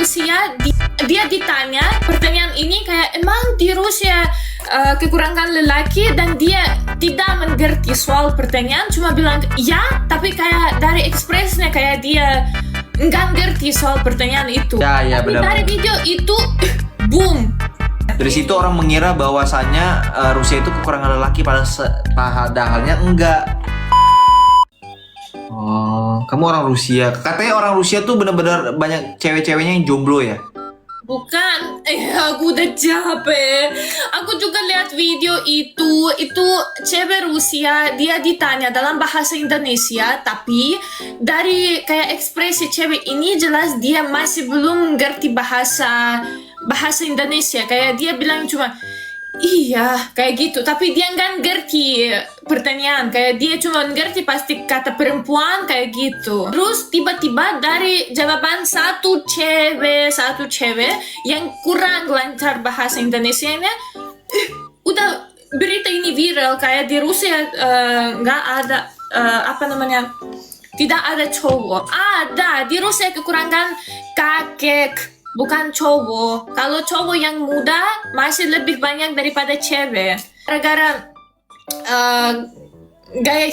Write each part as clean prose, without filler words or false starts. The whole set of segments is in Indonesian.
Rusia, dia ditanya pertanyaan ini kayak emang di Rusia kekurangan lelaki, dan dia tidak mengerti soal pertanyaan, cuma bilang ya, tapi kayak dari ekspresinya kayak dia nggak ngerti soal pertanyaan itu. Ya, Tapi benar. dari video itu, boom. Dari situ orang mengira bahwasannya Rusia itu kekurangan lelaki, padahalnya enggak. Oh, kamu orang Rusia. Katanya orang Rusia tuh benar-benar banyak cewek-ceweknya yang jomblo ya? Bukan, aku udah capek. Aku juga lihat video itu cewek Rusia, dia ditanya dalam bahasa Indonesia, tapi dari kayak ekspresi cewek ini jelas dia masih belum ngerti bahasa Indonesia. Kayak dia bilang cuma iya, kayak gitu. Tapi dia nggak ngerti pertanyaan. Kayak dia cuma ngerti pasti kata perempuan kayak gitu. Terus tiba-tiba dari jawaban satu cewek yang kurang lancar bahasa Indonesianya, udah berita ini viral. Kayak di Rusia nggak ada tidak ada cowok. Ada di Rusia kekurangan kakek. Bukan cowok. Kalau cowok yang muda masih lebih banyak daripada cewek. Gara-gara gaya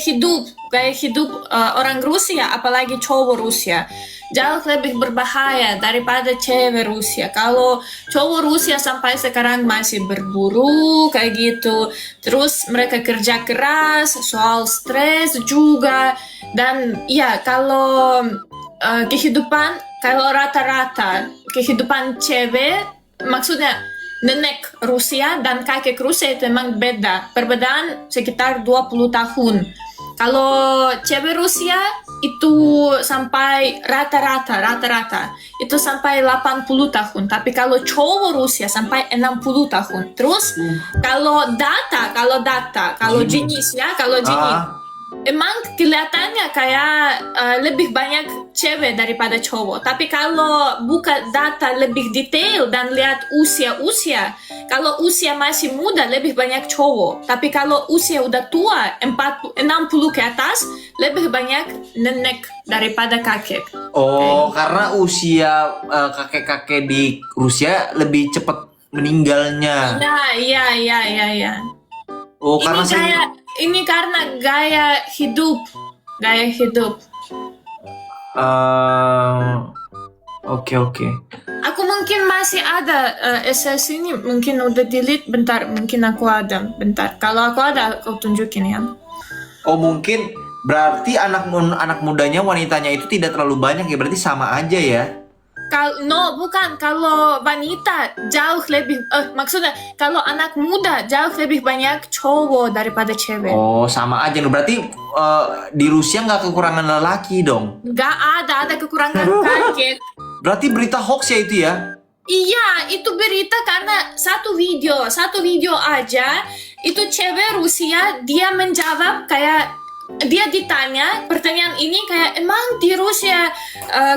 hidup orang Rusia, apalagi cowok Rusia, jauh lebih berbahaya daripada cewek Rusia. Kalau cowok Rusia sampai sekarang masih berburu kayak gitu. Terus mereka kerja keras, soal stres juga. Dan ya kalau kalau rata-rata kehidupan cewek, maksudnya nenek Rusia dan kakek Rusia itu memang beda. Perbedaan sekitar 20 tahun. Kalau cewek Rusia itu sampai rata-rata itu sampai 80 tahun. Tapi kalau cowok Rusia sampai 60 tahun. Terus kalau jenis emang kelihatannya kayak lebih banyak cewek daripada cowok. Tapi kalau buka data lebih detail dan lihat usia, kalau usia masih muda lebih banyak cowok. Tapi kalau usia udah tua, 60 ke atas, lebih banyak nenek daripada kakek. Oh, karena usia kakek-kakek di Rusia lebih cepat meninggalnya. Nah, iya. Oh, karena Ini karena gaya hidup. Oke. Aku mungkin masih ada SS ini, mungkin udah delete. Bentar, mungkin aku ada. Bentar, kalau aku ada aku tunjukin ya. Oh, mungkin berarti anak mudanya, wanitanya itu tidak terlalu banyak ya, berarti sama aja ya. Bukan. Kalau wanita jauh lebih, maksudnya kalau anak muda jauh lebih banyak cowok daripada cewek. Oh, sama aja. Berarti di Rusia nggak kekurangan lelaki dong? Nggak ada kekurangan kakek. Berarti berita hoax ya itu ya? Iya, itu berita karena satu video aja. Itu cewek Rusia, dia menjawab kayak dia ditanya pertanyaan ini kayak emang di Rusia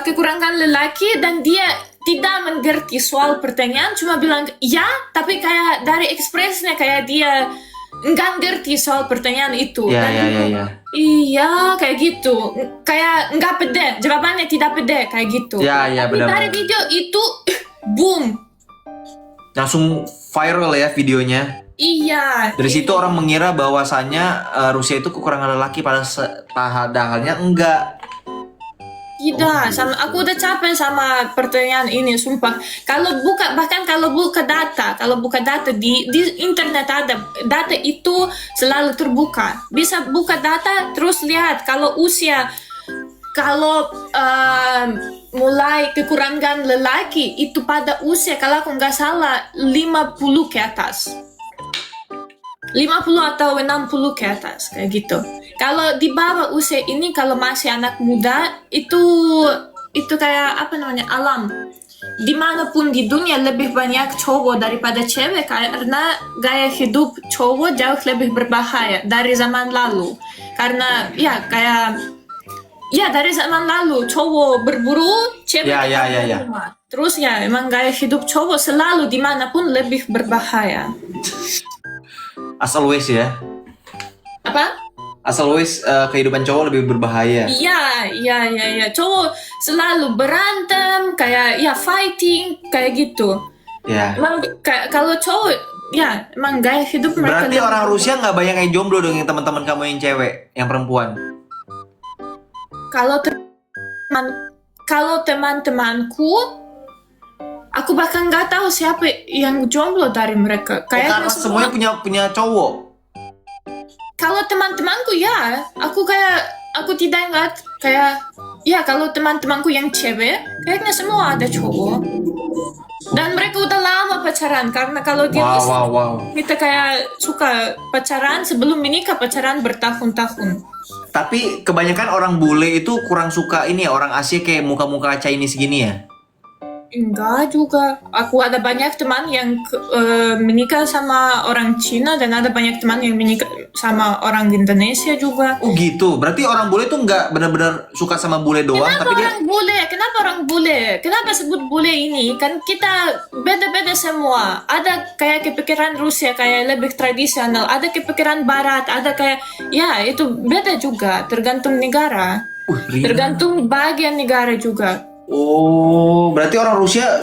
kekurangan lelaki, dan dia tidak mengerti soal pertanyaan, cuma bilang ya, tapi kayak dari ekspresinya kayak dia nggak ngerti soal pertanyaan itu. Ya. Iya, kayak gitu. Kayak nggak pede, jawabannya tidak pede kayak gitu. Ya, Tapi benar. dari video itu, boom. Langsung viral ya videonya. Iya. Dari situ orang mengira bahwasannya Rusia itu kekurangan lelaki, padahalnya enggak. Tidak, aku udah capek sama pertanyaan ini, sumpah. Bahkan kalau buka data di internet ada data itu selalu terbuka. Bisa buka data terus lihat kalau mulai kekurangan lelaki itu pada usia, kalau aku nggak salah 50 ke atas. 50 atau 60 ke atas kayak gitu. Kalau di bawah usia ini, kalau masih anak muda, itu kayak alam. Dimanapun di dunia lebih banyak cowok daripada cewek, karena gaya hidup cowok jauh lebih berbahaya dari zaman lalu. Karena dari zaman lalu cowok berburu, cewek Ya. rumah. Terus emang gaya hidup cowok selalu dimanapun lebih berbahaya. As always ya. Apa? As always, kehidupan cowok lebih berbahaya. Iya. Cowok selalu berantem, kayak ya fighting, kayak gitu. Ya. Emang kalau cowok, ya emang gaya hidup mereka. Berarti orang Rusia nggak banyak yang jomblo dong, yang teman-teman kamu yang cewek, yang perempuan. Kalau teman-temanku, aku bahkan nggak tahu siapa yang jomblo dari mereka. Karena semuanya punya cowok. Kalau teman-temanku ya, aku tidak ingat kayak ya kalau teman-temanku yang cewek, kayaknya semua ada cowok. Dan mereka udah lama pacaran karena kalau di Rusia kita kayak suka pacaran sebelum menikah, pacaran bertahun-tahun. Tapi kebanyakan orang bule itu kurang suka ini ya, orang Asia kayak muka-muka Chinese gini ya. Enggak juga. Aku ada banyak teman yang menikah sama orang Cina dan ada banyak teman yang menikah sama orang Indonesia juga. Oh gitu. Berarti orang bule tuh nggak benar-benar suka sama bule doang, Kenapa tapi orang bule? Kenapa orang bule? Kenapa sebut bule ini? Kan kita beda-beda semua. Ada kayak kepikiran Rusia kayak lebih tradisional, ada kepikiran Barat, ada kayak ya itu beda juga, tergantung negara. Tergantung bagian negara juga. Oh, berarti orang Rusia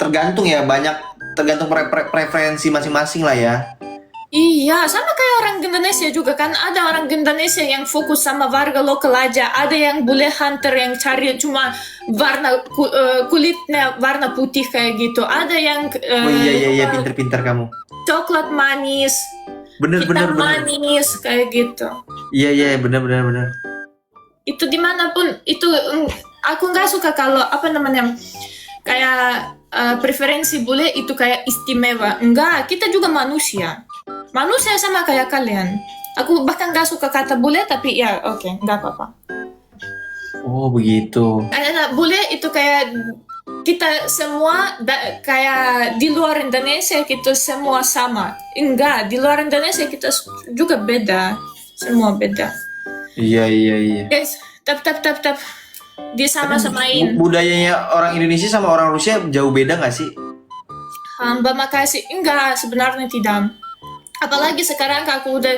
tergantung ya, banyak tergantung preferensi masing-masing lah ya. Iya, sama kayak orang Indonesia juga kan. Ada orang Indonesia yang fokus sama warga lokal aja. Ada yang bule hunter yang cari cuma kulitnya warna putih kayak gitu. Ada yang Oh iya, pinter-pinter kamu. coklat manis, Bener. manis kayak gitu. Iya, bener. Itu dimanapun itu aku nggak suka kalau apa namanya kayak preferensi bule itu kayak istimewa. Enggak, kita juga manusia sama kayak kalian. Aku bahkan nggak suka kata bule tapi ya oke, nggak apa-apa. Oh begitu. Karena bule itu kayak kita semua kayak di luar Indonesia kita semua sama. Enggak, di luar Indonesia kita juga beda, semua beda. Iya. Guys, tap. Disama-samain. Budayanya orang Indonesia sama orang Rusia jauh beda nggak sih? Hamba makasih. Enggak, sebenarnya tidak. Apalagi sekarang aku udah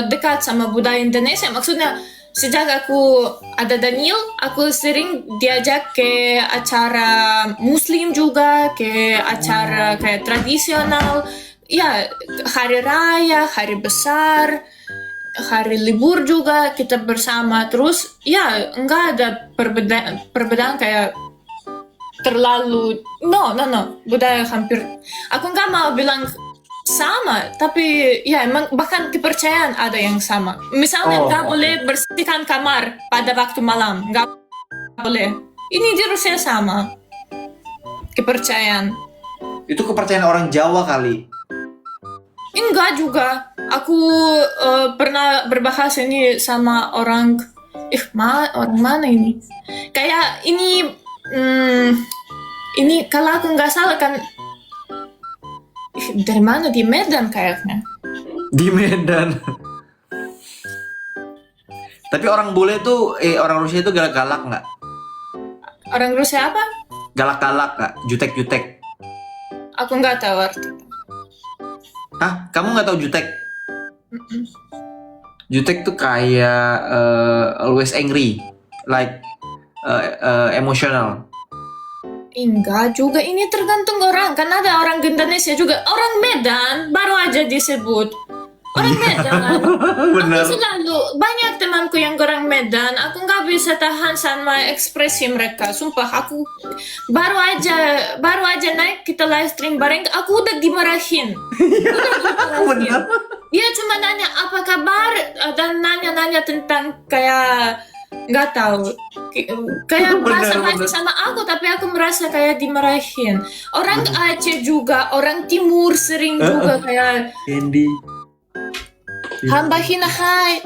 dekat sama budaya Indonesia. Maksudnya sejak aku ada Daniel, aku sering diajak ke acara Muslim juga, ke acara kayak tradisional. Ya, hari raya, hari besar, hari libur juga kita bersama. Terus ya nggak ada perbedaan kayak terlalu no budaya hampir aku nggak mau bilang sama tapi ya emang bahkan kepercayaan ada yang sama. Misalnya nggak boleh bersihkan kamar pada waktu malam, nggak boleh. Ini di Rusia sama kepercayaan. Itu kepercayaan orang Jawa kali. Enggak juga. Aku pernah berbahas ini sama orang orang mana ini? Kayak ini kalau aku nggak salah kan dari mana di Medan kayaknya. Di Medan. Tapi orang bule tuh orang Rusia itu galak-galak nggak? Orang Rusia apa? Galak-galak nggak? Jutek-jutek. Aku nggak tahu arti. Hah? Kamu nggak tahu jutek? Jutek tuh kayak always angry, like emotional. Enggak juga, ini tergantung orang. Kan ada orang Indonesia juga, orang Medan baru aja disebut orang Medan. Bener. Aku selalu banyak temanku yang orang Medan. Aku nggak bisa tahan sama ekspresi mereka. Sumpah, aku baru aja naik kita live stream bareng. Aku udah dimarahin. Bener. Dia cuma nanya apa kabar dan nanya tentang kayak nggak tahu kayak bahasa sama aku tapi aku merasa kayak dimarahin. Orang Aceh juga, orang Timur sering juga kayak Andy. Hamba hina hai.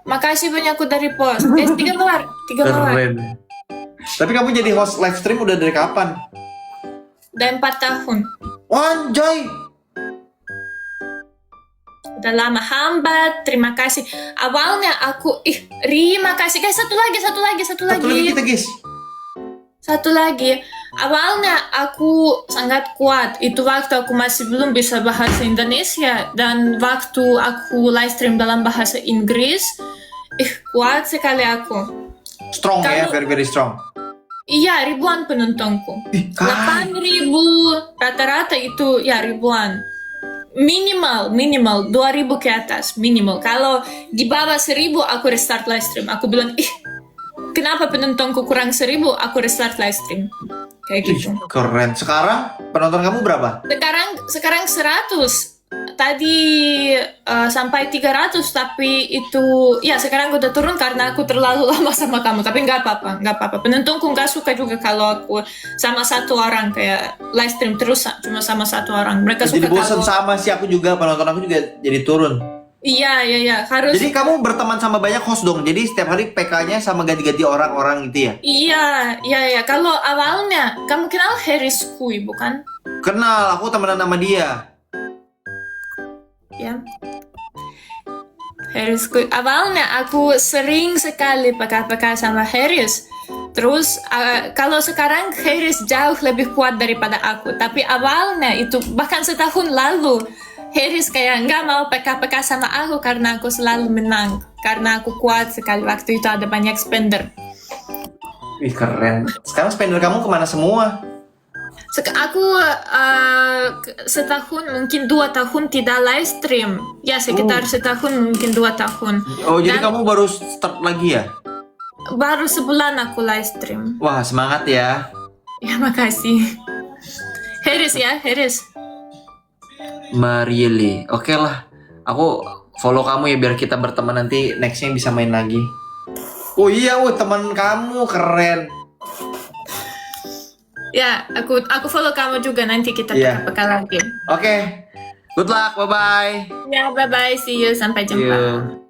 Makasih banyak aku dari post. 3 dolar. Keren. Tapi kamu jadi host live stream udah dari kapan? Udah 4 tahun. Anjay. Udah lama. Hamba, terima kasih. Awalnya aku terima kasih guys. Satu lagi. Satu lagi kita guys. Satu lagi. Awalnya aku sangat kuat. Itu waktu aku masih belum bisa bahasa Indonesia dan waktu aku live stream dalam bahasa Inggris, kuat sekali aku. Strong ya, Kalau- very very strong. Iya, ribuan penontonku. Ih, 8.000 rata-rata itu ya ribuan. Minimal 2.000 ke atas minimal. Kalau di bawah 1.000 aku restart live stream. Aku bilang, kenapa penontonku kurang 1.000? Aku restart live stream. Kayak gitu. keren. Sekarang penonton kamu berapa? Sekarang 100. Tadi sampai 300, tapi itu ya sekarang udah turun karena aku terlalu lama sama kamu. Tapi nggak apa-apa. Penontonku nggak suka juga kalau aku sama satu orang kayak live stream terus cuma sama satu orang. Mereka Jadi suka bosan kalau sama sih aku juga, penonton aku juga jadi turun. iya harus. Jadi kamu berteman sama banyak host dong. Jadi setiap hari PK-nya sama ganti-ganti orang-orang gitu ya? Iya. Kalau awalnya kamu kenal Harris Kui bukan? Kenal, aku temenan sama dia. Ya. Harris Kui. Awalnya aku sering sekali pakai sama Harris. Terus kalau sekarang Harris jauh lebih kuat daripada aku. Tapi awalnya itu bahkan setahun lalu Harris kayak nggak mau PK sama aku karena aku selalu menang. Karena aku kuat sekali waktu itu ada banyak spender. Wih keren. Sekarang spender kamu kemana semua? Aku setahun mungkin 2 tahun tidak live stream. Ya sekitar setahun mungkin 2 tahun. Oh jadi Dan kamu baru start lagi ya? baru sebulan aku live stream. Wah semangat ya. Ya makasih. Harris ya, Harris. Marieli. Oke lah. Aku follow kamu ya biar kita berteman nanti nextnya bisa main lagi. Oh iya, teman kamu keren. Ya, aku follow kamu juga nanti kita Iya. PK lagi. Oke. Good luck. Bye bye. Ya, bye bye, see you, sampai jumpa. You.